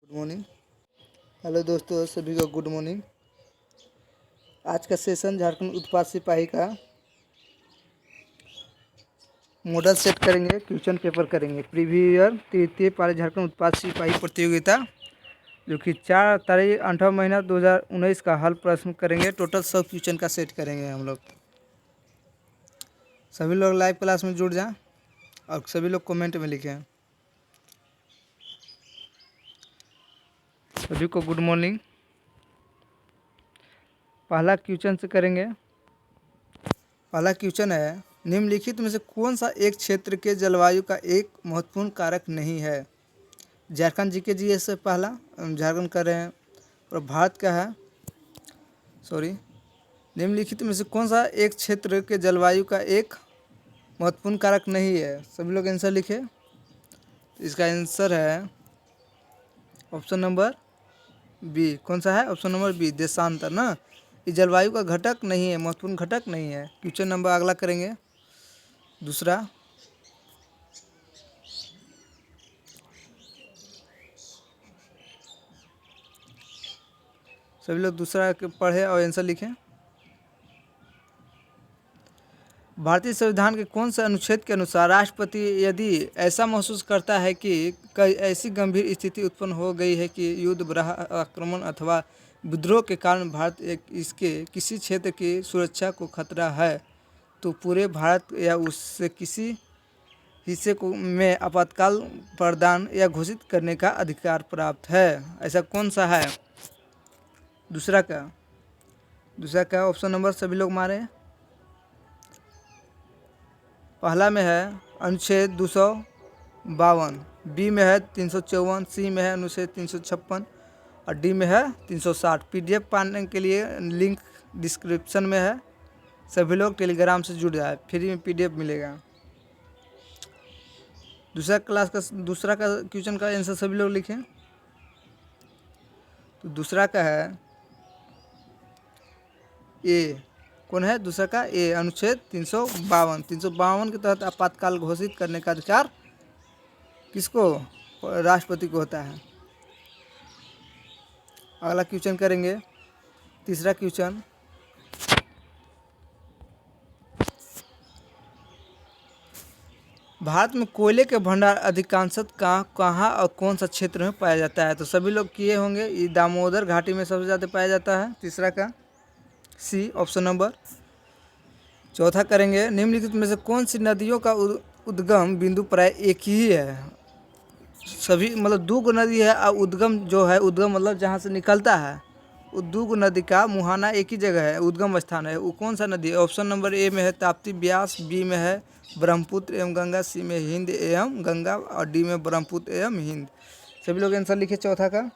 Good morning. Hello दोस्तों, सभी को गुड मॉर्निंग। आज का सेशन झारखंड उत्पाद सिपाही का मॉडल सेट करेंगे, क्वेश्चन पेपर करेंगे। प्रीवियस ईयर तृतीय पारी झारखंड उत्पाद सिपाही प्रतियोगिता जो कि 4 तारीख 8 महीना 2019 का हल प्रश्न करेंगे। टोटल 100 क्वेश्चन का सेट करेंगे हम लोग। सभी लोग लाइव क्लास में जुड़ जाएं और सभी लोग कमेंट में लिखें। सभी को गुड मॉर्निंग। पहला क्वेश्चन से करेंगे। पहला क्वेश्चन है, निम्नलिखित में से कौन सा एक क्षेत्र के जलवायु का एक महत्वपूर्ण कारक नहीं है। झारखंड जी के जी से पहला झारखंड कर रहे हैं और भारत का है। निम्नलिखित में से कौन सा एक क्षेत्र के जलवायु का एक महत्वपूर्ण कारक नहीं है। सभी लोग आंसर लिखे। इसका आंसर है ऑप्शन नंबर बी। कौन सा है? ऑप्शन नंबर बी, देशांतर ना। ये जलवायु का घटक नहीं है, महत्वपूर्ण घटक नहीं है। क्वेश्चन नंबर अगला करेंगे, दूसरा। सभी लोग दूसरा पढ़े और आंसर लिखें। भारतीय संविधान के कौन से अनुच्छेद के अनुसार राष्ट्रपति यदि ऐसा महसूस करता है कि कई ऐसी गंभीर स्थिति उत्पन्न हो गई है कि युद्ध, बराह, आक्रमण अथवा विद्रोह के कारण भारत इसके किसी क्षेत्र की सुरक्षा को खतरा है, तो पूरे भारत या उससे किसी हिस्से को में आपातकाल प्रदान या घोषित करने का अधिकार प्राप्त है। ऐसा कौन सा है? दूसरा का ऑप्शन नंबर सभी लोग मारे। पहला में है अनुच्छेद 252, बी में है 354, सी में है अनुच्छेद 356 और डी में है 360। पीडीएफ पाने के लिए लिंक डिस्क्रिप्शन में है। सभी लोग टेलीग्राम से जुड़ जाए, फ्री में पीडीएफ मिलेगा। दूसरा का क्वेश्चन का आंसर सभी लोग लिखें। तो दूसरा का है ए। कौन है दूसरा का? ए, अनुच्छेद 352 के तहत आपातकाल घोषित करने का अधिकार किसको? राष्ट्रपति को होता है। अगला क्वेश्चन करेंगे, तीसरा क्वेश्चन। भारत में कोयले के भंडार अधिकांशतः कहाँ और कौन सा क्षेत्र में पाया जाता है? तो सभी लोग किए होंगे। ये दामोदर घाटी में सबसे ज़्यादा पाया जाता है। तीसरा का सी, ऑप्शन नंबर। चौथा करेंगे, निम्नलिखित में से कौन सी नदियों का उद्गम बिंदु प्राय एक ही है? सभी मतलब दो गो नदी है और उद्गम जो है, उद्गम मतलब जहाँ से निकलता है, वो दो गो नदी का मुहाना एक ही जगह है, उद्गम स्थान है। वो कौन सा नदी है? ऑप्शन नंबर ए में है ताप्ती, ब्यास, बी में है ब्रह्मपुत्र एवं गंगा, सी में हिंद एवं गंगा और डी में ब्रह्मपुत्र एवं हिंद। सभी लोग आंसर लिखे चौथा का।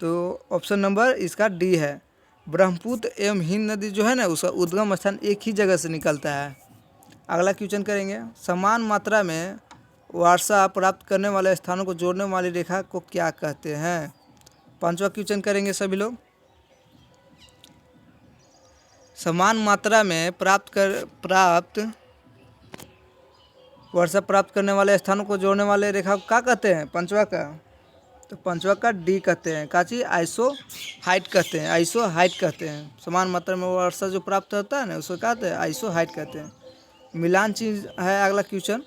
तो ऑप्शन नंबर इसका डी है, ब्रह्मपुत्र एवं हिंद नदी जो है ना, उसका उद्गम स्थान एक ही जगह से निकलता है। अगला क्वेश्चन करेंगे, समान मात्रा में वर्षा प्राप्त करने वाले स्थानों को जोड़ने वाली रेखा को क्या कहते हैं? पांचवा क्वेश्चन करेंगे सभी लोग। समान मात्रा में वर्षा प्राप्त करने वाले स्थानों को जोड़ने वाले रेखा को क्या कहते हैं? पांचवा का, तो पांचवा का डी कहते हैं। का चीज? आइसो हाइट कहते हैं। आइसो हाइट कहते हैं। समान मात्रा में वर्षा जो प्राप्त होता है ना, उसको कहते हैं आइसो हाइट कहते हैं। मिलान चिन्ह है अगला क्वेश्चन।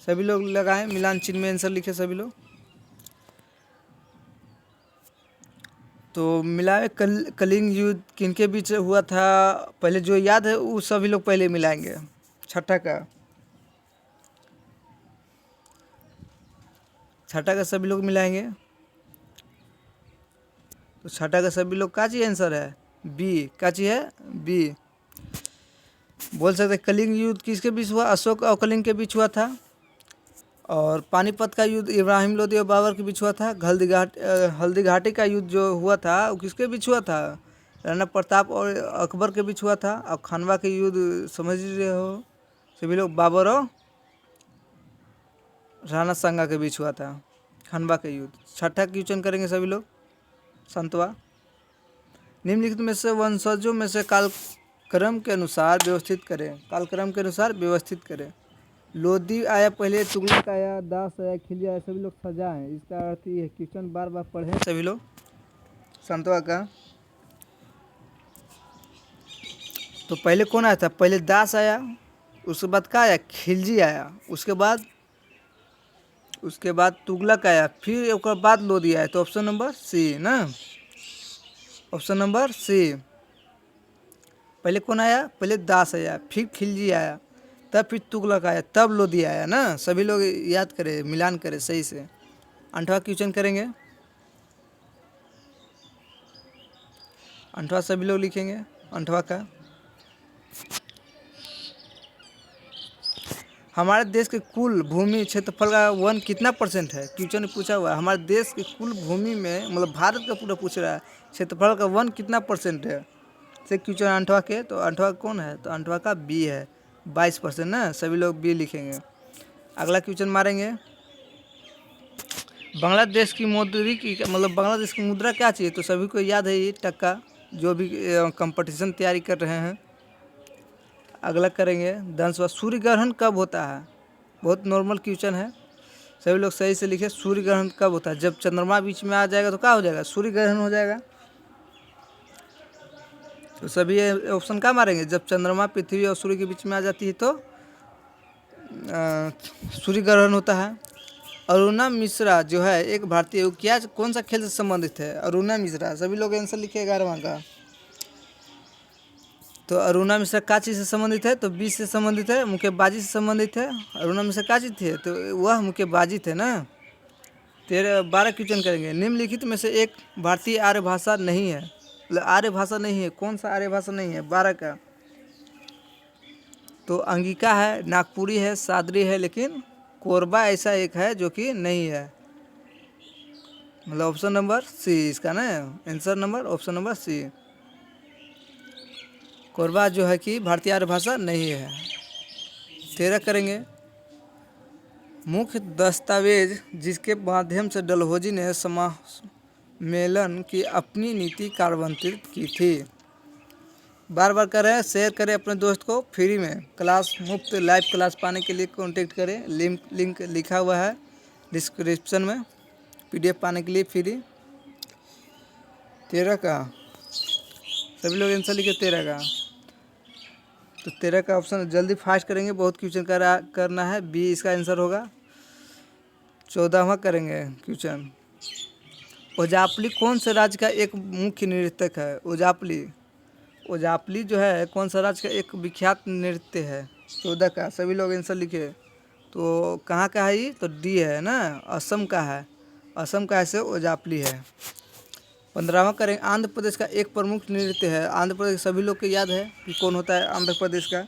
सभी लोग लगाएं, मिलान चिन्ह में आंसर लिखे सभी लोग। तो मिलाए कलिंग युद्ध किनके बीच हुआ था पहले, जो याद है वो सभी लोग पहले मिलाएंगे। छठा का सभी लोग मिलाएंगे। तो छठा का सभी लोग का चीज आंसर है? बी। का चीज है? बी। बोल सकते कलिंग युद्ध किसके बीच हुआ? अशोक और कलिंग के बीच हुआ था। और पानीपत का युद्ध इब्राहिम लोदी और बाबर के बीच हुआ था। हल्दी घाटी का युद्ध जो हुआ था वो किसके बीच हुआ था? राणा प्रताप और अकबर के बीच हुआ था। और खानवा के युद्ध समझ रहे हो सभी लोग, बाबर और राणा सांगा के बीच हुआ था, खानवा के युद्ध। छठा क्वेश्चन करेंगे सभी लोग, संतवा। निम्नलिखित में से वंशजों में से कालक्रम के अनुसार व्यवस्थित करें। कालक्रम के अनुसार व्यवस्थित करें। लोधी आया पहले, तुगलक आया, दास आया, खिलजी आया, सभी लोग सजा हैं। इसका अर्थ ये है। क्वेश्चन बार बार पढ़े सभी लोग संतवा का। तो पहले कौन आया था? पहले दास आया, उसके बाद क्या आया? खिलजी आया, उसके बाद तुगलक आया, फिर एक बाद लोधी आया। तो ऑप्शन नंबर सी ना, ऑप्शन नंबर सी। पहले कौन आया? पहले दास आया, फिर खिलजी आया, तब फिर तुगलक आया, तब लोधी आया ना। सभी लोग याद करें, मिलान करें सही से। 8वां क्वेश्चन करेंगे। 8वां सभी लोग लिखेंगे। 8वां का, हमारे देश के कुल भूमि क्षेत्रफल का वन कितना % है? क्वेश्चन में पूछा हुआ है हमारे देश के कुल भूमि में, मतलब भारत का पूरा पूछ रहा है, क्षेत्रफल का वन कितना % है? से क्वेश्चन 8वां के। तो 8वां कौन है? तो 8वां का बी है, 22% ना। सभी लोग बी लिखेंगे। अगला क्वेश्चन मारेंगे। बांग्लादेश की मौद्रिक, मतलब बांग्लादेश की मुद्रा क्या चाहिए? तो सभी को याद है ये टक्का, जो भी कंपटीशन तैयारी कर रहे हैं। अगला करेंगे 10वां, सूर्य ग्रहण कब होता है? बहुत नॉर्मल क्वेश्चन है, सभी लोग सही से लिखे। सूर्य ग्रहण कब होता है? जब चंद्रमा बीच में आ जाएगा तो क्या हो जाएगा? सूर्य ग्रहण हो जाएगा। तो सभी ऑप्शन क्या मारेंगे? जब चंद्रमा पृथ्वी और सूर्य के बीच में आ जाती है तो सूर्य ग्रहण होता है। अरुणा मिश्रा जो है एक भारतीय, वो क्या, कौन सा खेल से संबंधित है? अरुणा मिश्रा, सभी लोग आंसर लिखे 11वां का। तो अरुणा मिश्रा क्या चीज़ से संबंधित है? तो बीच से संबंधित है, मुक्केबाजी से संबंधित है। अरुणा मिश्रा क्या चीज़ थे? तो वह मुक्केबाजी थे ना। 12 क्वेश्चन करेंगे। निम्नलिखित में से एक भारतीय आर्य भाषा नहीं है, मतलब आर्य भाषा नहीं है, कौन सा आर्य भाषा नहीं है? 12 का। तो अंगिका है, नागपुरी है, सादरी है, लेकिन कोरबा ऐसा एक है जो कि नहीं है, मतलब ऑप्शन नंबर सी इसका ना, answer number option number C. Korba जो है कि भारतीय आर्य भाषा नहीं है। 13 करेंगे। मुख्य दस्तावेज जिसके माध्यम से डलहौजी ने सम्मेलन की अपनी नीति कार्यान्वित की थी। बार बार कर रहे हैं, शेयर करें अपने दोस्त को। फ्री में क्लास, मुफ्त लाइव क्लास पाने के लिए कांटेक्ट करें। लिंक लिखा हुआ है डिस्क्रिप्शन में, PDF पाने के लिए फ्री। 13 का सभी लोग आंसर लिखे 13 का। तो 13 का ऑप्शन जल्दी फास्ट करेंगे, बहुत क्वेश्चन करना है। बी इसका आंसर होगा। 14वां करेंगे क्वेश्चन। ओजापली कौन से राज्य का एक मुख्य नृत्यक है? ओजापली जो है कौन सा राज्य का एक विख्यात नृत्य है? 14 का सभी लोग आंसर लिखे। तो कहाँ का है ये? तो डी है ना, असम का है। असम का ऐसे ओजापली है। 15वां करें। आंध्र प्रदेश का एक प्रमुख नृत्य है। आंध्र प्रदेश सभी लोग को याद है कि कौन होता है आंध्र प्रदेश का?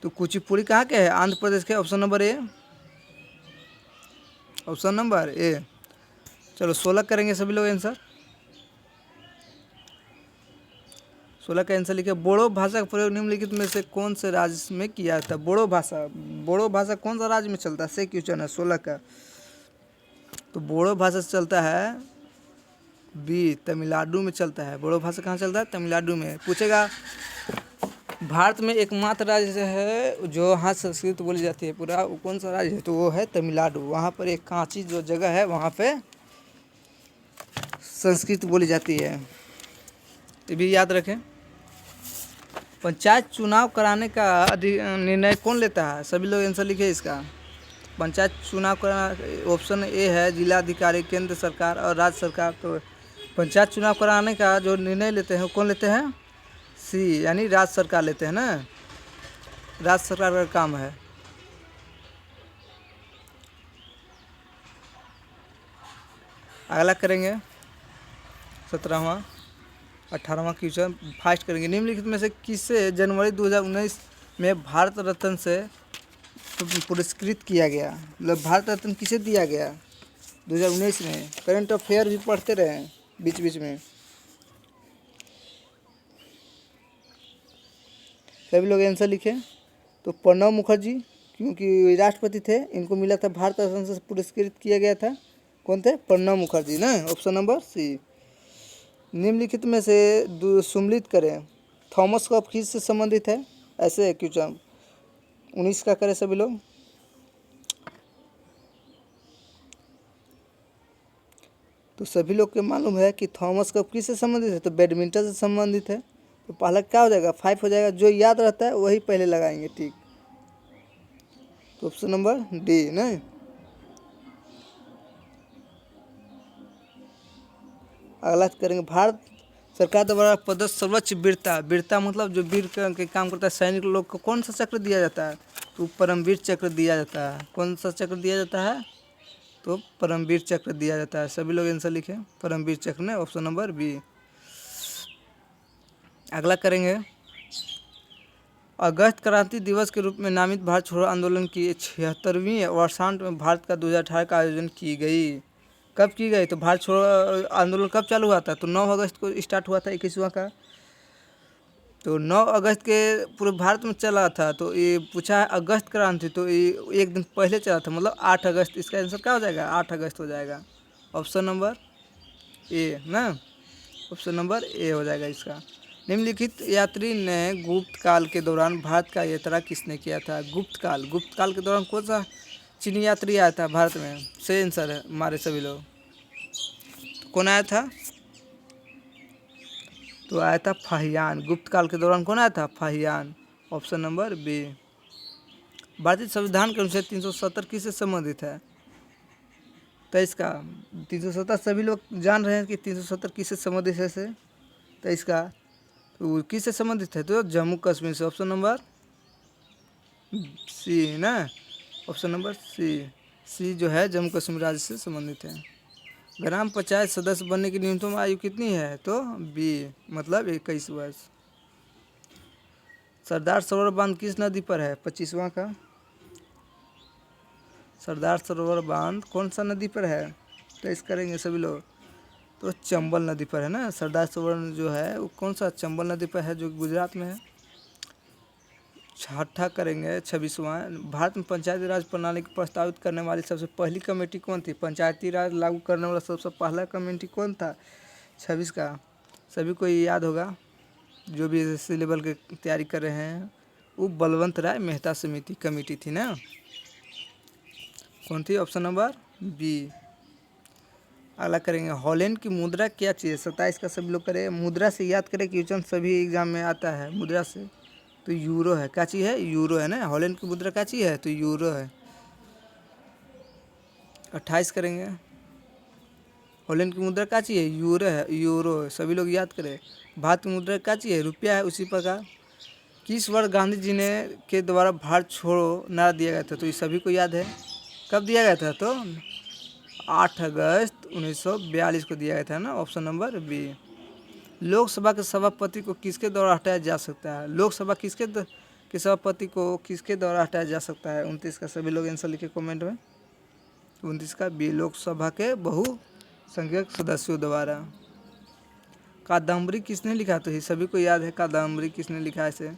तो कुचिपुड़ी कहाँ के है? आंध्र प्रदेश के। Option number A, option number A. चलो 16 करेंगे सभी लोग आंसर। 16 का आंसर लिखे। बोडो भाषा का प्रयोग निम्नलिखित में से कौन से राज्य में किया जाता है? बोडो भाषा कौन सा राज्य में चलता है? से क्वेश्चन है 16 का। तो बोडो भाषा चलता है बी, तमिलनाडु में चलता है। बोडो भाषा कहाँ चलता है? तमिलनाडु में। पूछेगा भारत में एकमात्र राज्य है जो यहाँ संस्कृत बोली जाती है पूरा, वो कौन सा राज्य है? तो वो है तमिलनाडु। वहाँ पर एक कांची जो जगह है वहाँ पे संस्कृत बोली जाती है, ये भी याद रखें। पंचायत चुनाव कराने का निर्णय कौन लेता है? सभी लोग आंसर लिखे इसका। पंचायत चुनाव कराना, ऑप्शन ए है जिलाधिकारी, केंद्र सरकार और राज्य सरकार। तो पंचायत चुनाव कराने का जो निर्णय लेते हैं वो कौन लेते हैं? सी, यानी राज्य सरकार लेते हैं ना, राज्य सरकार का काम है। अगला करेंगे 17वां 18वां क्वेश्चन फास्ट करेंगे। निम्नलिखित में से किसे जनवरी 2019 में भारत रत्न से पुरस्कृत किया गया? मतलब भारत रत्न किसे दिया गया 2019 में? करंट अफेयर भी पढ़ते रहे बीच बीच में। सभी लोग आंसर लिखे। तो प्रणब मुखर्जी, क्योंकि राष्ट्रपति थे, इनको मिला था भारत रत्न से पुरस्कृत किया गया था। कौन थे? प्रणब मुखर्जी ना, ऑप्शन नंबर सी। निम्नलिखित में से सम्मिलित करें। थॉमस कप किस से संबंधित है? ऐसे क्वेश्चन 19 का करें सभी लोग। तो सभी लोग को मालूम है कि थॉमस कप किससे संबंधित है, तो बैडमिंटन से संबंधित है। तो पहला क्या हो जाएगा, 5 हो जाएगा। जो याद रहता है वही पहले लगाएंगे, ठीक। तो ऑप्शन नंबर डी नहीं। अगला करेंगे, भारत सरकार द्वारा प्रदत्त सर्वोच्च वीरता, वीरता मतलब जो वीर के काम करता है सैनिक लोग को कौन सा चक्र दिया जाता है, तो परमवीर चक्र दिया जाता है। कौन सा चक्र दिया जाता है, तो परमवीर चक्र दिया जाता है। सभी लोग आंसर लिखें, परमवीर चक्र ने, ऑप्शन नंबर बी। अगला करेंगे, अगस्त क्रांति दिवस के रूप में नामित भारत छोड़ो आंदोलन की 76वीं वर्षांत में भारत का 2018 का आयोजन की गई। कब की गई, तो भारत छोड़ो आंदोलन कब चालू हुआ था, तो 9 अगस्त को स्टार्ट हुआ था 21वां का। तो 9 अगस्त के पूरे भारत में चला था। तो ये पूछा है अगस्त क्रांति, तो ये एक दिन पहले चला था, मतलब 8 अगस्त। इसका आंसर क्या हो जाएगा, 8 अगस्त हो जाएगा। ऑप्शन नंबर ए ना, ऑप्शन नंबर ए हो जाएगा इसका। निम्नलिखित यात्री ने गुप्त काल के दौरान भारत का यात्रा किसने किया था। गुप्त काल के दौरान कौन सा चीनी यात्री आया था भारत में, सही आंसर है हमारे सभी लोग। तो कौन आया था, तो आया था फाहियान। गुप्त काल के दौरान कौन आया था, फाहियान। Option number B. भारतीय संविधान के अनुच्छेद 370 किससे संबंधित है, तो इसका 370 सभी लोग जान रहे हैं कि 370 किससे संबंधित है से, तो इसका तो किससे संबंधित है, तो जम्मू कश्मीर से। ऑप्शन नंबर सी ना, ऑप्शन नंबर सी जो है जम्मू कश्मीर राज्य से संबंधित है। ग्राम पंचायत सदस्य बनने की न्यूनतम आयु कितनी है, तो बी मतलब 21 वर्ष। सरदार सरोवर बांध किस नदी पर है, 25वां का। सरदार सरोवर बांध कौन सा नदी पर है, तो इस करेंगे सभी लोग, तो चंबल नदी पर है ना। सरदार सरोवर जो है वो कौन सा, चंबल नदी पर है, जो गुजरात में है। छठा करेंगे 26वां, भारत में पंचायती राज प्रणाली को प्रस्तावित करने वाली सबसे पहली कमेटी कौन थी। पंचायती राज लागू करने वाला सबसे पहला कमेटी कौन था, 26 का। सभी को ये याद होगा, जो भी एसएससी लेवल के तैयारी कर रहे हैं। वो बलवंत राय मेहता समिति कमेटी थी ना, कौन थी, ऑप्शन नंबर बी। अगला करेंगे, हॉलैंड की मुद्रा क्या चीज़ है, 27 का सभी लोग करें। मुद्रा से याद करें, क्वेश्चन सभी एग्जाम में आता है मुद्रा से, तो यूरो है। क्या चीज़ है, यूरो है ना। हॉलैंड की मुद्रा क्या चीज़ है, तो यूरो है। 28 करेंगे, हॉलैंड की मुद्रा क्या चीज़ है, यूरो है, यूरो है। सभी लोग याद करें। भारत की मुद्रा क्या चीज़ है, रुपया है। उसी प्रकार किस वर्ष गांधी जी ने के द्वारा भारत छोड़ो नारा दिया गया था, तो ये सभी को याद है। कब दिया गया था, तो 8 अगस्त 1942 को दिया गया था ना, ऑप्शन नंबर बी। लोकसभा के सभापति को किसके द्वारा हटाया जा सकता है, लोकसभा के सभापति को किसके द्वारा हटाया जा सकता है। 29 का सभी लोग आंसर लिखे कमेंट में। 29 का बी, लोकसभा के बहुसंख्यक सदस्यों द्वारा। कादम्बरी किसने लिखा, तो ये सभी को याद है कादम्बरी किसने लिखा है इसे,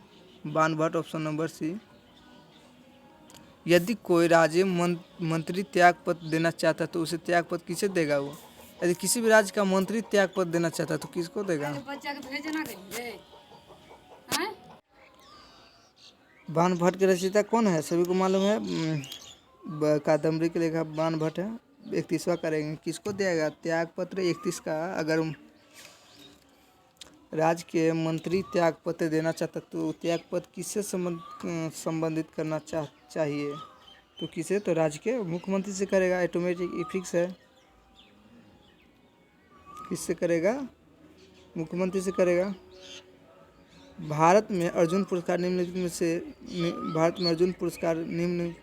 बाण भट्ट। ऑप्शन नंबर सी। यदि कोई राज्य मंत्री त्यागपत्र देना चाहता है तो उसे त्यागपत्र किसे देगा वो। यदि किसी भी राज्य का मंत्री त्यागपत्र देना चाहता है तो किसको देगा। बाण भट्ट के रचयिता कौन है, सभी को मालूम है। कादम्बरी के लेखक बाण भट्ट है। 31वां करेंगे, किसको देगा त्यागपत्र। 31 का, अगर राज्य के मंत्री त्यागपत्र देना चाहता तो त्यागपत्र किससे संबंधित करना चाहिए, तो किसे, तो राज्य के मुख्यमंत्री से करेगा। ऑटोमेटिक फिक्स है, किससे करेगा, मुख्यमंत्री से करेगा। भारत में अर्जुन पुरस्कार निम्नलिखित में से भारत में अर्जुन पुरस्कार निम्न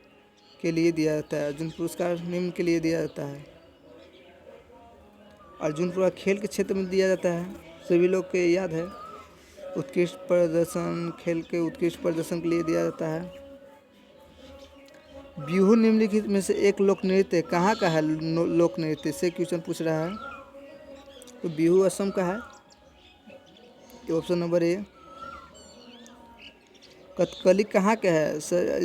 के लिए दिया जाता है। अर्जुन पुरस्कार निम्न के लिए दिया जाता है। अर्जुन पुरस्कार खेल के क्षेत्र में दिया जाता है, सभी लोग के याद है। उत्कृष्ट प्रदर्शन, खेल के उत्कृष्ट प्रदर्शन के लिए दिया जाता है। बिहू निम्नलिखित में से एक लोक नृत्य कहाँ का है, लोक नृत्य से क्वेश्चन पूछ रहा है। तो बिहू असम का है, ऑप्शन नंबर ए। कथकली कहाँ का है,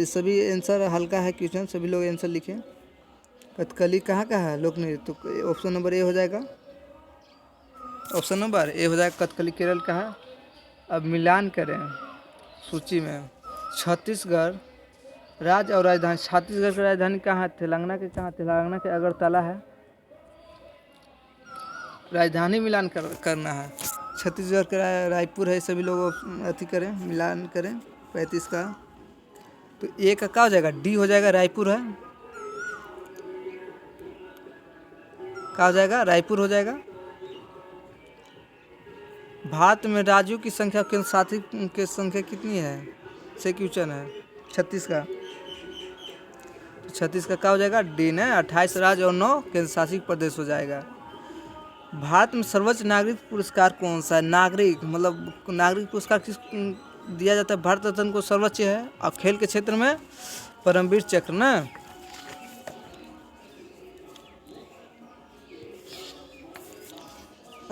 सभी आंसर हल्का है क्वेश्चन, सभी लोग आंसर लिखें। कथकली कहाँ का है लोक नृत्य, तो ऑप्शन नंबर ए हो जाएगा। ऑप्शन नंबर ए हो जाएगा, कथकली केरल का है। अब मिलान करें सूची में, छत्तीसगढ़ राज्य और राजधानी। छत्तीसगढ़ की राजधानी कहाँ है, तेलंगाना के कहाँ, तेलंगाना के अगरतला है। राजधानी मिलान करना है। छत्तीसगढ़ का रायपुर है, सभी लोग अति करें, मिलान करें 35 का। तो ए का क्या हो जाएगा, डी हो जाएगा, रायपुर है, क्या हो जाएगा, रायपुर हो जाएगा। भारत में राज्यों की संख्या केंद्र शासित की संख्या कितनी है, से क्वेश्चन है 36 का। तो 36 का क्या हो जाएगा, डी ने 28 राज्य और 9 केंद्र शासित प्रदेश हो जाएगा। भारत में सर्वोच्च नागरिक पुरस्कार कौन सा है, नागरिक मतलब नागरिक पुरस्कार किस दिया जाता है, भारत रत्न को सर्वोच्च है। और खेल के क्षेत्र में परमवीर चक्र ना।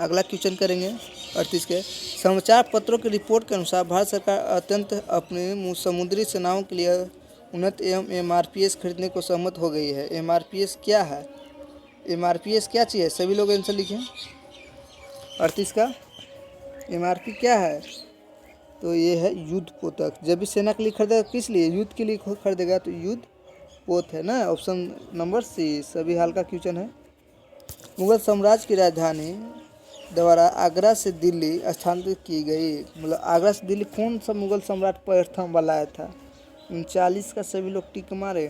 अगला क्वेश्चन करेंगे 38 के। समाचार पत्रों की रिपोर्ट के अनुसार भारत सरकार अत्यंत अपने समुद्री सेनाओं के लिए उन्नत एवं MRPS खरीदने को सहमत हो गई है। MRPS क्या है, MRPS क्या चीज़ है, सभी लोग आंसर लिखें। 38 का MRP क्या है, तो ये है युद्ध पोतक। जब भी सेना के लिए खरीदेगा, किस लिए, युद्ध के लिए खरीदेगा, तो युद्ध पोत है ना, ऑप्शन नंबर सी सभी हाल का क्वेश्चन है। मुगल साम्राज्य की राजधानी द्वारा आगरा से दिल्ली स्थानांतरित की गई, मतलब आगरा से दिल्ली कौन सा मुगल सम्राट प्रथम बनाया था। 39 का सभी लोग टिक मारे,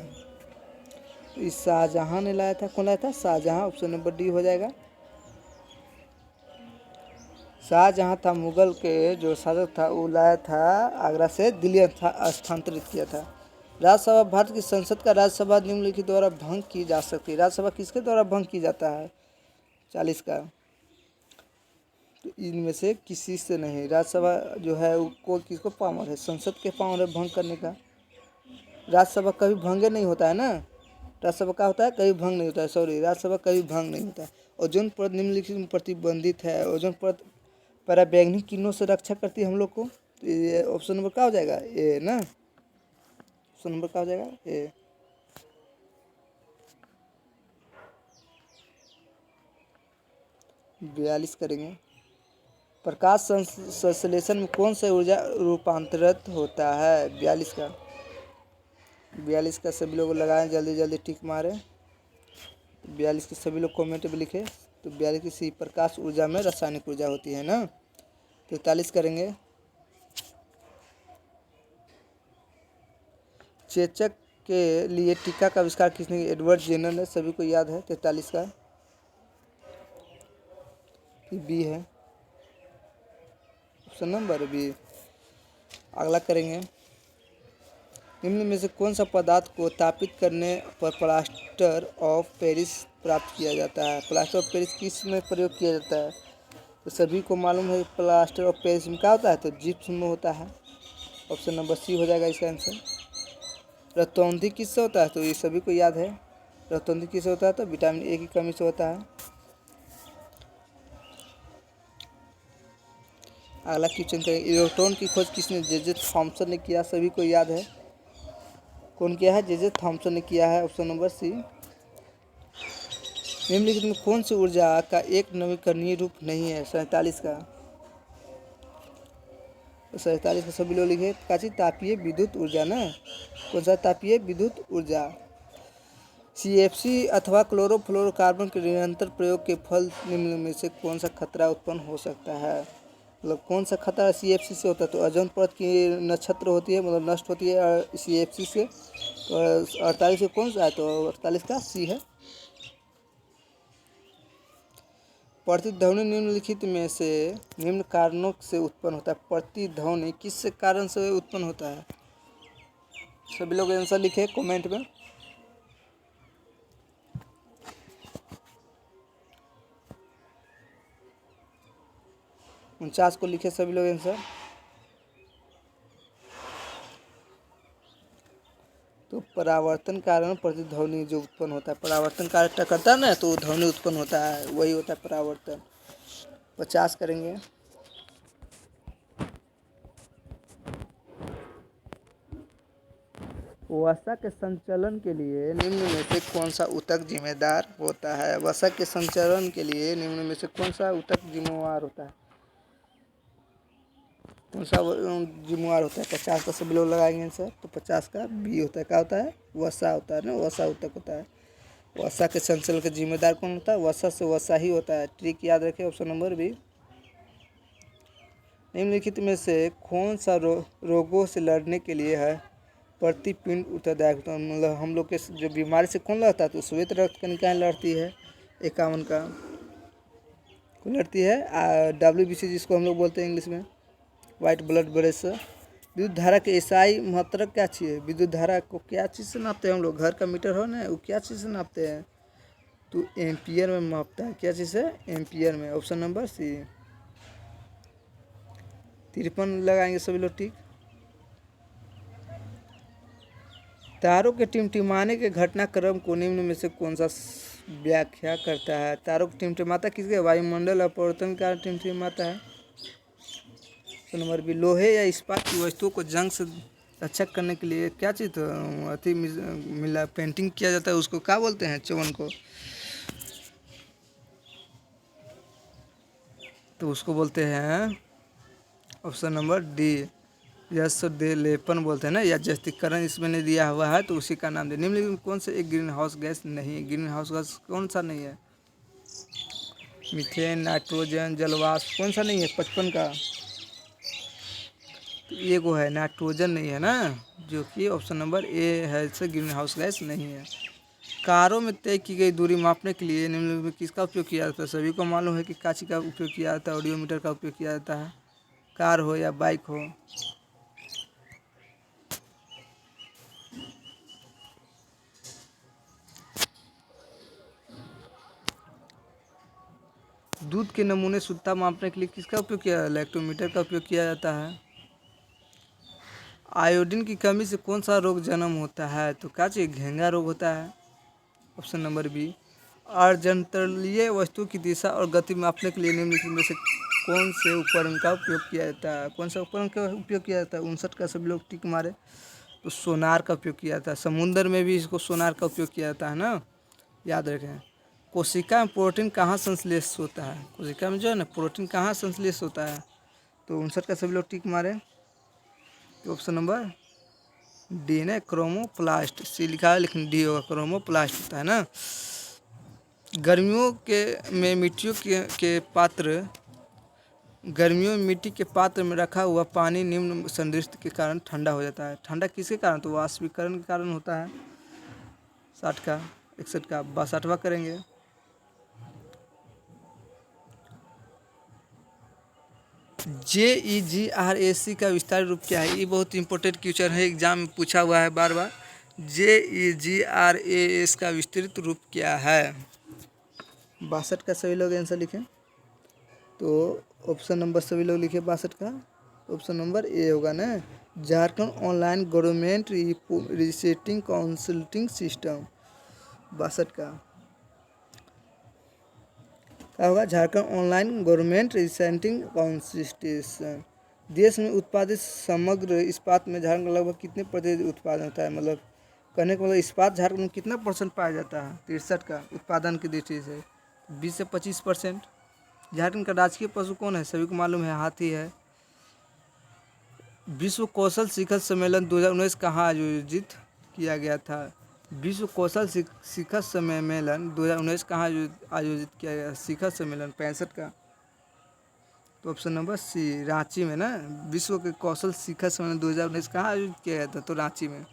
तो इस शाहजहां ने लाया था, कौन लाया था, शाहजहां, ऑप्शन नंबर डी हो जाएगा। शाहजहां था मुगल के जो शासक था, वो लाया था आगरा से दिल्ली स्थानांतरित किया था। राज्यसभा भारत की संसद का राज्यसभा निम्नलिखित द्वारा भंग की जा सकती है। राज्यसभा किसके द्वारा भंग की जाता है, 40 का, तो इनमें से किसी से नहीं। राज्यसभा जो है वो किसको पावर है, संसद के पावर है भंग करने का। राज्यसभा कभी भंग नहीं होता है ना, राज्यसभा का होता है कभी भंग नहीं होता है, सॉरी, राज्यसभा कभी भंग नहीं होता है। ओजोन परत निम्नलिखित में प्रतिबंधित है। ओजोन परत पराबैंगनी किरणों से रक्षा करती है हम लोग को, तो ये ऑप्शन नंबर क्या हो जाएगा, ए ना, ऑप्शन नंबर क्या हो जाएगा, ए। बयालीस करेंगे। प्रकाश संश्लेषण में कौन सा ऊर्जा रूपांतरित होता है, 42 का। 42 का सभी लोग लगाएं, जल्दी जल्दी टिक मारे। 42 के सभी लोग कमेंट में लिखे। तो 42 की सी प्रकाश ऊर्जा में रासायनिक ऊर्जा होती है ना। 43 करेंगे। चेचक के लिए टीका का आविष्कार किसने किया, एडवर्ड जेनर ने, सभी को याद है। 43 का बी है, ऑप्शन नंबर बी। अगला करेंगे। निम्न में से कौन सा पदार्थ को तापित करने पर प्लास्टर ऑफ पेरिस प्राप्त किया जाता है। प्लास्टर ऑफ पेरिस किस में प्रयोग किया जाता है, तो सभी को मालूम है प्लास्टर ऑफ पेरिस में क्या होता है, तो जिप्सम में होता है। ऑप्शन नंबर सी हो जाएगा इसका आंसर। रतौंधी किससे होता है, तो ये सभी को याद है। रतौंधी किससे होता है, तो विटामिन ए की कमी से होता है। अगला क्वेश्चन करेंगे। इलेक्ट्रॉन की खोज किसने, जे थॉमसन ने किया, सभी को याद है। कौन किया है, जे थॉमसन ने किया है, ऑप्शन नंबर सी। निम्नलिखित में कौन सी ऊर्जा का एक नवीकरणीय रूप नहीं है, 47 का। 47 का सभी लोग लिखे, काची तापीय विद्युत ऊर्जा ना, कौन सा तापीय विद्युत ऊर्जा। CFC अथवा क्लोरोफ्लोरोकार्बन के निरंतर प्रयोग के फल निम्न में से कौन सा खतरा उत्पन्न हो सकता है, मतलब कौन सा खतरा CFC से होता है, तो ओजोन परत की नक्षत्र होती है, मतलब नष्ट होती है CFC से। तो 48 से कौन सा है, तो 48 का सी है। प्रतिध्वनि निम्नलिखित में से निम्न कारणों से उत्पन्न होता है। प्रतिध्वनि किस कारण से उत्पन्न होता है, सभी लोग आंसर लिखे कमेंट में। उनचास को लिखे सभी लोग आंसर। तो परावर्तन कारण प्रतिध्वनि जो उत्पन्न होता है, परावर्तन कार्य करता है ना, तो ध्वनि उत्पन्न होता है, वही होता है परावर्तन। 50 करेंगे। वसा के संचलन के लिए निम्न में से कौन सा ऊतक जिम्मेदार होता है। वसा के संचलन के लिए निम्न में से कौन सा ऊतक जिम्मेवार होता है, कौन सा जिम्मेवार होता है। 50 का सभी लोग लगाएंगे आंसर, तो 50 का बी होता है, क्या होता है, वसा होता है ना, वसा ऊतक होता है। वसा के संचालन का जिम्मेदार कौन होता है? वसा से वसा ही होता है। ट्रिक याद रखें, ऑप्शन नंबर बी। निम्नलिखित में से कौन सा रोगों से लड़ने के लिए है प्रतिपिंड उत्तरदायक होता है? मतलब हम लोग के जो बीमारी से कौन लड़ता है? तो श्वेत रक्त कणिकाएं लड़ती है। 51 का कौन लड़ती है? WBC, जिसको हम लोग बोलते हैं इंग्लिश में वाइट ब्लड ब्रेसर। विद्युत धारा के एसआई मात्रक क्या चीज़ है? विद्युत धारा को क्या चीज़ से नापते हैं हम लोग? घर का मीटर हो ना, वो क्या चीज़ से नापते हैं? तो एम्पियर में मापता है। क्या चीज़ है? एम्पियर में। ऑप्शन नंबर सी। 53 लगाएंगे सभी लोग, ठीक। तारों के टिमटिमाने के घटनाक्रम को निम्न में से कौन सा व्याख्या करता है? तारों की टिमटिमाता किसके? वायुमंडल अपवर्तन का टिमटिमाता है। तो नंबर बी। लोहे या इस्पात की वस्तुओं को जंग से रक्षा करने के लिए क्या चीज़ तो अति मिला पेंटिंग किया जाता है, उसको क्या बोलते हैं? चवन को। तो उसको बोलते हैं ऑप्शन नंबर डी, यश दे लेपन बोलते हैं ना, या जस्तीकरण इसमें नहीं दिया हुआ है, तो उसी का नाम दे। निम्नलिखित में कौन सा एक ग्रीन हाउस गैस नहीं है? ग्रीन हाउस गैस कौन सा नहीं है? मीथेन, नाइट्रोजन, जलवाष्प, कौन सा नहीं है? 55 का तो ये वो है, नाइट्रोजन नहीं है ना, जो कि ऑप्शन नंबर ए है, इससे ग्रीन हाउस गैस नहीं है। कारों में तय की गई दूरी मापने के लिए निम्नलिखित में किसका उपयोग किया जाता है? सभी को मालूम है कि कांची का उपयोग किया जाता है, ऑडियोमीटर का उपयोग किया जाता है, कार हो या बाइक हो। दूध के नमूने शुद्धता मापने के लिए किसका उपयोग किया जाता है? लैक्टोमीटर का उपयोग किया जाता है। आयोडीन की कमी से कौन सा रोग जन्म होता है? तो क्या चाहिए? घेंगा रोग होता है। Option number B. अर्धतलीय वस्तु की दिशा और गति मापने के लिए निम्नलिखित में से कौन से उपकरण का उपयोग किया जाता है? कौन सा उपकरण का उपयोग किया जाता है? 59 का सभी लोग टिक मारे। तो सोनार का उपयोग किया जाता है। समुद्र में भी इसको सोनार का उपयोग किया जाता है ना, याद रखें। कोशिका में प्रोटीन कहाँ संश्लेष होता है? कोशिका में जो है ना, प्रोटीन कहाँ संश्लेष होता है? तो 59 का सभी लोग टिक मारे। तो ऑप्शन नंबर डी ने, क्रोमोप्लास्ट। सी लिखा है लेकिन डी होगा, क्रोमोप्लास्ट होता है ना। गर्मियों में मिट्टी के पात्र में रखा हुआ पानी निम्न संदृष्ट के कारण ठंडा हो जाता है। ठंडा किसके कारण? तो वाष्पीकरण के कारण होता है। 60 का 61 का 62वां करेंगे। JEGRAC का विस्तार रूप क्या है? ये बहुत इंपॉर्टेंट क्वेश्चन है, एग्जाम में पूछा हुआ है बार बार। JEGRAS का विस्तृत रूप क्या है? 62 का सभी लोग आंसर लिखें। तो ऑप्शन नंबर सभी लोग लिखे 62 का। ऑप्शन नंबर ए होगा ना, Jharkhand online government resetting counselling system. 62 का क्या होगा? Jharkhand online government resetting counselling. देश में उत्पादित समग्र इस्पात में झारखंड लगभग कितने प्रतिशत उत्पादन होता है? मतलब कहने का मतलब इस्पात झारखंड में कितना % पाया जाता है? 63 का उत्पादन की दृष्टि से 20 से 25%। झारखंड का राजकीय पशु कौन है? सभी को मालूम है, हाथी है। विश्व कौशल शिखर सम्मेलन 2019 कहाँ आयोजित किया गया था? विश्व कौशल शिखर सम्मेलन 2019 कहाँ आयोजित किया गया? शिखर सम्मेलन 65 का। तो ऑप्शन नंबर सी, रांची में ना। विश्व के कौशल शिखर सम्मेलन 2019 कहाँ आयोजित किया गया था? तो रांची में।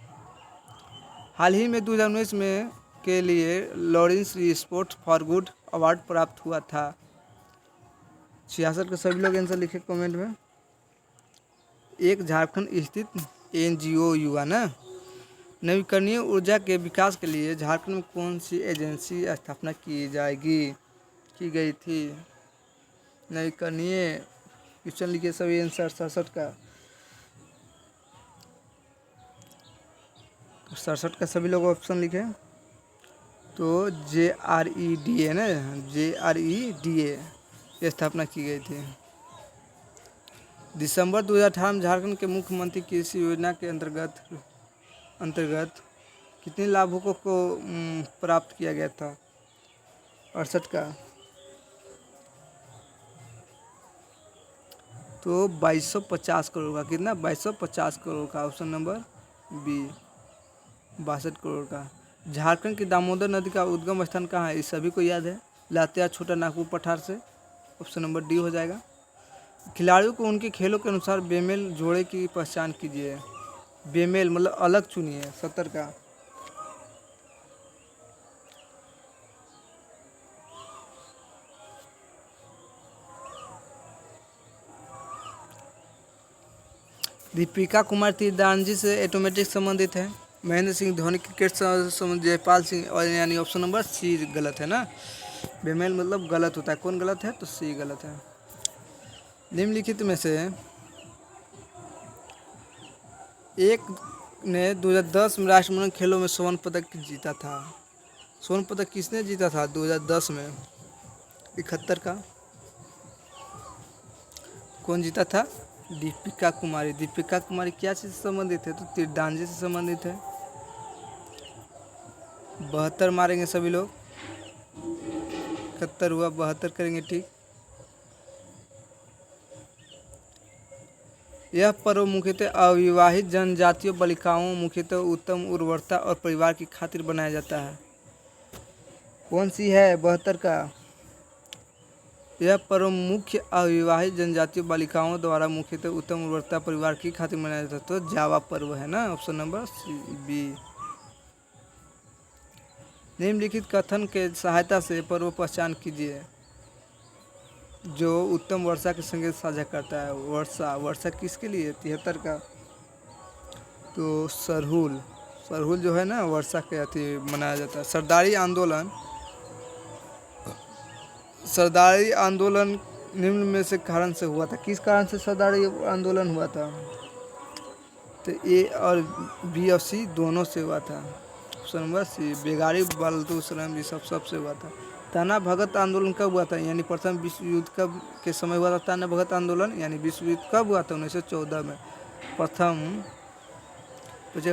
हाल ही में 2019 में के लिए Lawrence sports for good award प्राप्त हुआ था। 66 का सभी लोग आंसर लिखे कमेंट में। एक झारखंड स्थित NGO हुआ ना। नवीकरणीय ऊर्जा के विकास के लिए झारखंड में कौन सी एजेंसी स्थापना की गई थी? नवीकरणीय क्वेश्चन लिखे सभी आंसर। 67 का 67 का सभी लोग ऑप्शन लिखे। तो JREDA ना, JREDA स्थापना की गई थी। दिसंबर 2018 में झारखंड के मुख्यमंत्री कृषि योजना के अंतर्गत कितने लाभुकों को प्राप्त किया गया था? 68 का। तो 2250 करोड़ का। कितना? 2250 करोड़ का। ऑप्शन नंबर बी, 62 करोड़ का। झारखंड की दामोदर नदी का उद्गम स्थान कहाँ है? इस सभी को याद है, लातेहार छोटा नागपुर पठार से। ऑप्शन नंबर डी हो जाएगा। खिलाड़ियों को उनके खेलों के अनुसार बेमेल जोड़े की पहचान कीजिए। बेमेल मतलब अलग चुनिए। 70 का। दीपिका कुमार तीरंदाजी से ऑटोमेटिक संबंधित है। महेंद्र सिंह धोनी क्रिकेट से संबंधित। जयपाल सिंह, और यानी ऑप्शन नंबर सी गलत है ना। बेमेल मतलब गलत होता है। कौन गलत है? तो सी गलत है। निम्नलिखित में से एक ने 2010 में राष्ट्रमंडल खेलों में स्वर्ण पदक जीता था। स्वर्ण पदक किसने जीता था 2010 में? 71 का। कौन जीता था? दीपिका कुमारी। दीपिका कुमारी क्या चीज़ से संबंधित है? तो तीरंदाजी से संबंधित है। 72 मारेंगे सभी लोग। 71 हुआ, 72 करेंगे। ठीक। यह पर्व मुख्यतः अविवाहित जनजातीय बालिकाओं, मुख्यतः उत्तम उर्वरता और परिवार की खातिर बनाया जाता है। कौन सी है 72 का? यह पर्व मुख्य अविवाहित जनजातीय बालिकाओं द्वारा मुख्यतः उत्तम उर्वरता परिवार की खातिर मनाया जाता है। तो जावा पर्व है ना। Option number B. निम्नलिखित कथन के सहायता से पर्व पहचान कीजिए जो उत्तम वर्षा के संकेत साझा करता है। वर्षा, वर्षा किसके लिए? 73 का। तो सरहुल, सरहुल जो है ना वर्षा के अति मनाया जाता है। सरदारी आंदोलन, सरदारी आंदोलन निम्न में से कारण से हुआ था। किस कारण से सरदारी आंदोलन हुआ था? तो ए और बी और सी दोनों से हुआ था। ऑप्शन नंबर सी। बेगारी बहादुर सलाम ये सबसे हुआ था। ताना भगत आंदोलन कब हुआ था? यानी प्रथम विश्व युद्ध कब के समय हुआ था ताना भगत आंदोलन? यानी विश्व युद्ध कब हुआ था? 1914 में।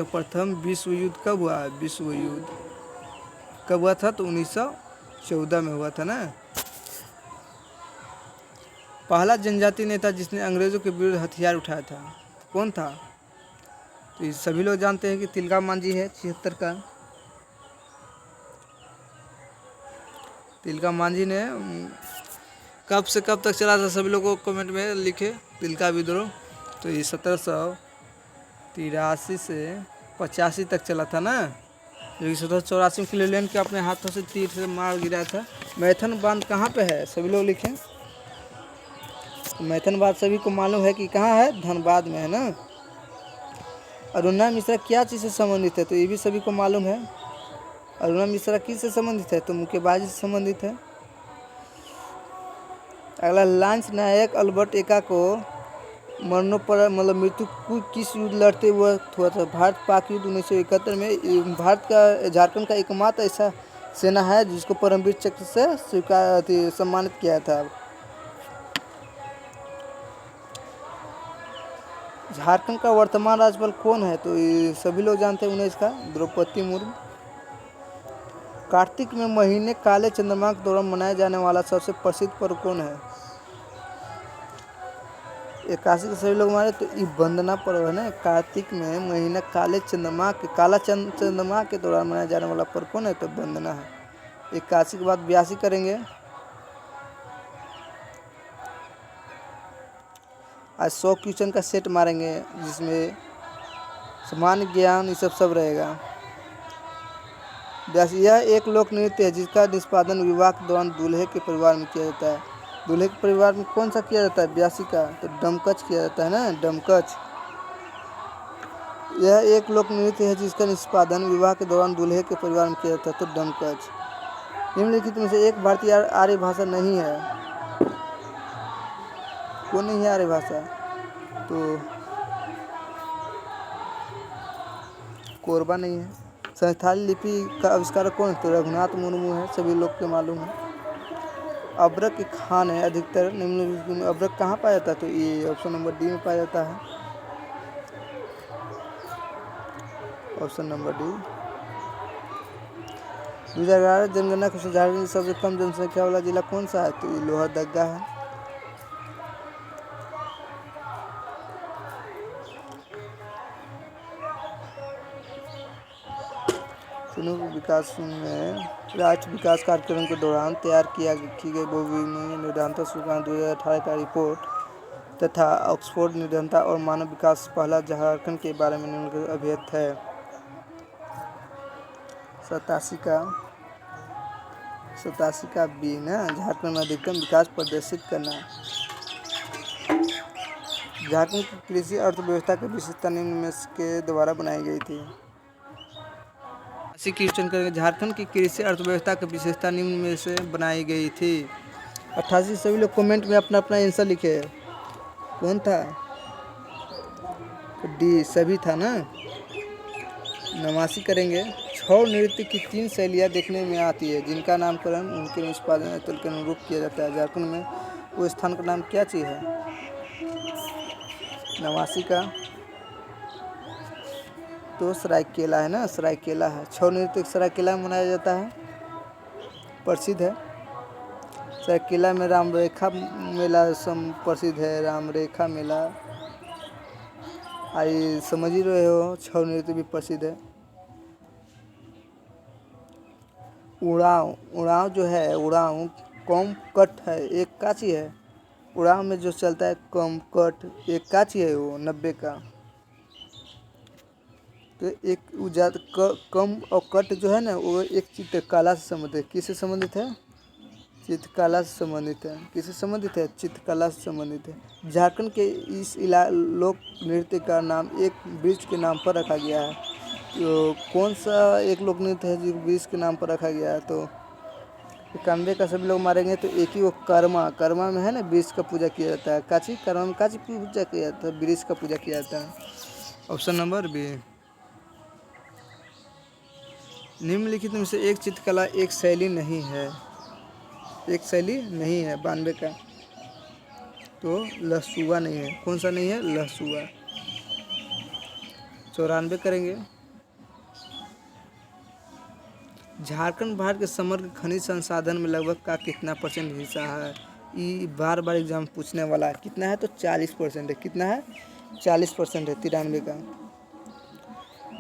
प्रथम विश्व युद्ध कब हुआ? विश्व युद्ध कब हुआ था? तो 1914 में हुआ था ना। पहला जनजातीय नेता जिसने अंग्रेजों के विरुद्ध हथियार उठाया था कौन था? तो ये सभी लोग जानते हैं कि तिलका मांझी है। 76 का। तिलका मांझी ने कब से कब तक चला था? सभी लोग को कमेंट में लिखे। तिलका विद्रोह तो ये 1783 से 85 तक चला था ना। जो कि 1784 में क्लीवलैंड के अपने हाथों से तीर से मार गिरा था। मैथन बांध कहाँ पे है? सभी लोग लिखें। मैथन बांध सभी को मालूम है कि कहाँ है? धनबाद में है ना। अरुणा मिश्रा क्या चीज़ से संबंधित है? तो ये भी सभी को मालूम है। अरुणा मिश्रा किस से संबंधित है? तो मुक्केबाजी से संबंधित है। अगला, लांस नायक अल्बर्ट एक्का को मरणोपरांत मतलब मृत्यु किस युद्ध लड़ते हुए हुआ था? भारत पाक युद्ध 1971 में। भारत का झारखंड का एकमात्र ऐसा सेना है जिसको परमवीर चक्र से सम्मानित किया था। झारखंड का वर्तमान राज्यपाल कौन है? तो ये सभी लोग जानते हैं 19 का। द्रौपदी मुर्मू। कार्तिक में महीने काले चंद्रमा के दौरान मनाया जाने वाला सबसे प्रसिद्ध पर्व कौन है? 81 के सभी लोग मारे। तो ये वंदना पर्व है ना। कार्तिक में महीना काला चंद्रमा के दौरान मनाया जाने वाला पर्व कौन है? तो वंदना है। 81 के बाद 82 करेंगे। आज 100 क्वेश्चन का सेट मारेंगे जिसमें सामान्य ज्ञान ये सब रहेगा। यह एक लोक नृत्य है जिसका निष्पादन विवाह के दौरान दूल्हे के परिवार में किया जाता है। दूल्हे के परिवार में कौन सा किया जाता है? 82 का। तो डमकच किया जाता है ना। डमकच। यह एक लोक नृत्य है जिसका निष्पादन विवाह के दौरान दूल्हे के परिवार में किया जाता है। तो डमकच। निम्नलिखित में से एक भारतीय आर्य भाषा नहीं है। कौन नहीं है आर्य भाषा? तो कोरबा नहीं है। संथाली लिपि का आविष्कारक कौन है? तो रघुनाथ मुर्मू है। सभी लोग के मालूम है। अब्रक की खान है अधिकतर निम्नलिखित में अब्रक कहाँ पाया जाता है? तो ये ऑप्शन नंबर डी में पाया जाता है। Option number D. 2011 जनगणना के अनुसार झारखंड की सबसे कम जनसंख्या वाला जिला कौन सा है? तो ये लोहरदगा है। तीनों विकास में राष्ट्रीय विकास कार्यक्रम के दौरान तैयार की गई बहुविमीय निदानता सूचकांक 2018 का रिपोर्ट तथा ऑक्सफोर्ड निदानता और मानव विकास पहला झारखंड के बारे में निम्नलिखित अभियत है। 87 का बी ना, झारखंड में अधिकतम विकास प्रदर्शित करना। झारखंड की कृषि अर्थव्यवस्था की विशेषता निम्न में के द्वारा बनाई गई थी। क्वेश्चन करेंगे, झारखंड की कृषि अर्थव्यवस्था की विशेषता निम्न में से बनाई गई थी। 88 सभी लोग कमेंट में अपना अपना आंसर लिखे। कौन था? डी सभी था ना। 89 करेंगे, छौ नृत्य की 3 शैलियाँ देखने में आती है जिनका नामकरण उनके निष्पादन स्थल के अनुरूप किया जाता है। झारखंड में वो स्थान का नाम क्या चीज़ है? 89 का तो सरायकेला है ना, सरायकेला है। छौ नृत्य सरायकेला में मनाया जाता है, प्रसिद्ध है। सरायकेला में रामरेखा मेला प्रसिद्ध है, रामरेखा मेला। आई समझ ही रहे हो, छौ नृत्य भी प्रसिद्ध है। उड़ाव जो है, उड़ाव कम कट है, एक काची है। उड़ाव में जो चलता है कम कट, एक काची है वो 90 का। तो एक कम और कट जो है ना, वो एक चित्रकला से संबंधित है। किससे संबंधित है? चित्रकला से संबंधित है। किससे संबंधित है? चित्रकला से संबंधित है। झारखंड के इस लोक नृत्य का नाम एक वृक्ष के नाम पर रखा गया है। तो कौन सा एक लोक नृत्य है जो वृक्ष के नाम पर रखा गया है? तो 91 का सभी लोग मारेंगे तो एक ही वो कर्मा में है ना, वृक्ष का पूजा किया जाता है। काची कर्मा में काची पूजा किया जाता है, वृक्ष का पूजा किया जाता है। Option number B. निम्नलिखित में से एक चित्रकला एक शैली नहीं है, एक शैली नहीं है 92 का। तो लहसुआ नहीं है। कौन सा नहीं है? लहसुआ। 94 करेंगे, झारखंड भारत के समग्र खनिज संसाधन में लगभग का कितना % हिस्सा है? ये बार बार एग्जाम पूछने वाला है। कितना है? तो 40% है। कितना है? 40% है। 93 का।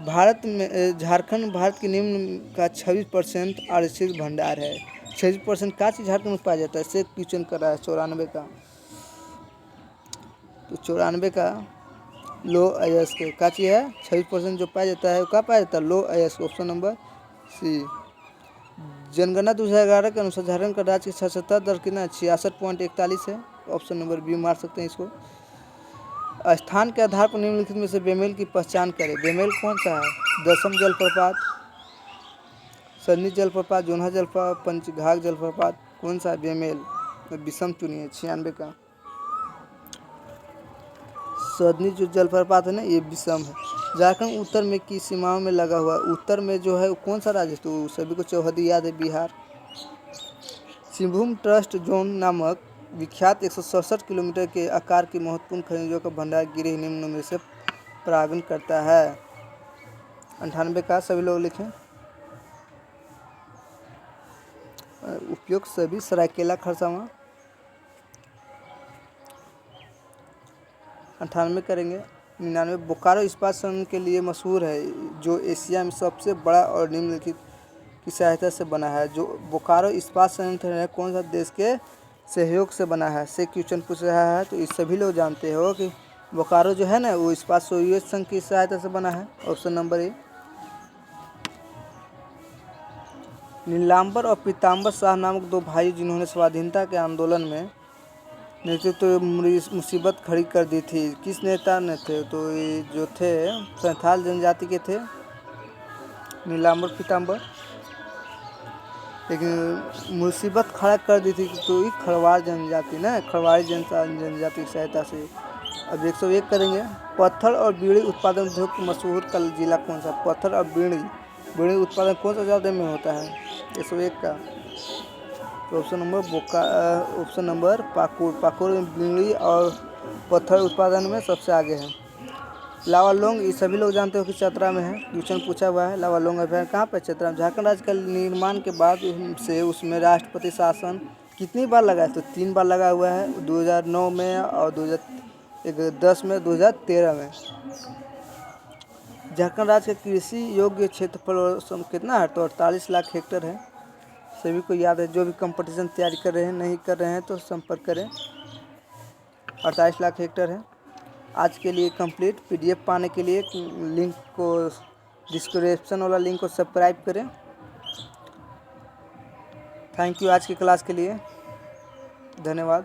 झारखंड भारत के निम्न का 26% आरक्षित भंडार है। 26% का चीज झारखंड में पाया जाता है, से क्वेश्चन कर रहा है। 94 का तो 94 का लो अयस्क का चीज है। 26% जो पाया जाता है वो क्या पाया जाता है? लो अयस्क। Option number C. जनगणना 2011 के अनुसार झारखंड का राज्य की साक्षरता दर कितना? 66.41 है। ऑप्शन नंबर बी मार सकते हैं इसको। स्थान के आधार पर निम्नलिखित में से बेमेल की पहचान करें। बेमेल कौन सा है? दसम जलप्रपात, सदनी जलप्रपात, जोन्हा जलप्रपात, पंचघाघ जलप्रपात। कौन सा है बेमेल? विषम चुनिए। 96 का सदनी जो जलप्रपात है ना, ये विषम है। झारखंड उत्तर में की सीमाओं में लगा हुआ है। उत्तर में जो है वो कौन सा राज्य? तो सभी को चौहदी याद है, बिहार। सिंहभूम ट्रस्ट जोन नामक विख्यात 167 किलोमीटर के आकार की महत्वपूर्ण खनिजों का भंडार गिरिडीह निम्न में से परागण करता है। 98 का सभी लोग लिखें। उपयोग सभी सरायकेला खरसावां। 98 करेंगे। 99 बोकारो इस्पात संयंत्र के लिए मशहूर है जो एशिया में सबसे बड़ा और निम्नलिखित की सहायता से बना है। जो बोकारो इस्पात संयंत्र है कौन सा देश के सहयोग से बना है? से क्वेश्चन पूछ रहा है। तो इस सभी लोग जानते हो कि बोकारो जो है ना, वो इस्पात सोवियत संघ की सहायता से बना है। Option number A. नीलांबर और पीताम्बर शाह नामक 2 भाई जिन्होंने स्वाधीनता के आंदोलन में नेतृत्व मुसीबत खड़ी कर दी थी, किस नेता ने थे? तो ये जो थे संथाल जनजाति के थे, नीलांबर पीताम्बर। लेकिन मुसीबत खड़ा कर दी थी तो ये खरवार जनजाति ना, खरवारी जनजाति की सहायता से। अब 101 करेंगे। पत्थर और बीड़ी उत्पादन उद्योग की मशहूर कल जिला कौन सा? पत्थर और बीड़ी उत्पादन कौन सा ज़्यादा में होता है? 101 का तो ऑप्शन नंबर पाकुड़ में बीड़ी और पत्थर उत्पादन में सबसे आगे है। लावालोंग ये सभी लोग जानते हो कि चतरा में है, क्वेश्चन पूछा हुआ है। लावालोंग अभयारण्य कहाँ पर? चतरा। झारखंड राज्य का निर्माण के बाद से उसमें राष्ट्रपति शासन कितनी बार लगा है? तो 3 बार लगा हुआ है, 2009 में और 2010 में, 2013 में। झारखंड राज्य का कृषि योग्य क्षेत्रफल कितना है? तो 48 लाख हेक्टेयर है। सभी को याद है। जो भी कंपटीशन तैयारी कर रहे हैं, नहीं कर रहे हैं तो संपर्क करें। 48 लाख हेक्टेयर है। आज के लिए कंप्लीट। PDF पाने के लिए लिंक को, डिस्क्रिप्शन वाला लिंक को सब्सक्राइब करें। थैंक यू आज की क्लास के लिए। धन्यवाद।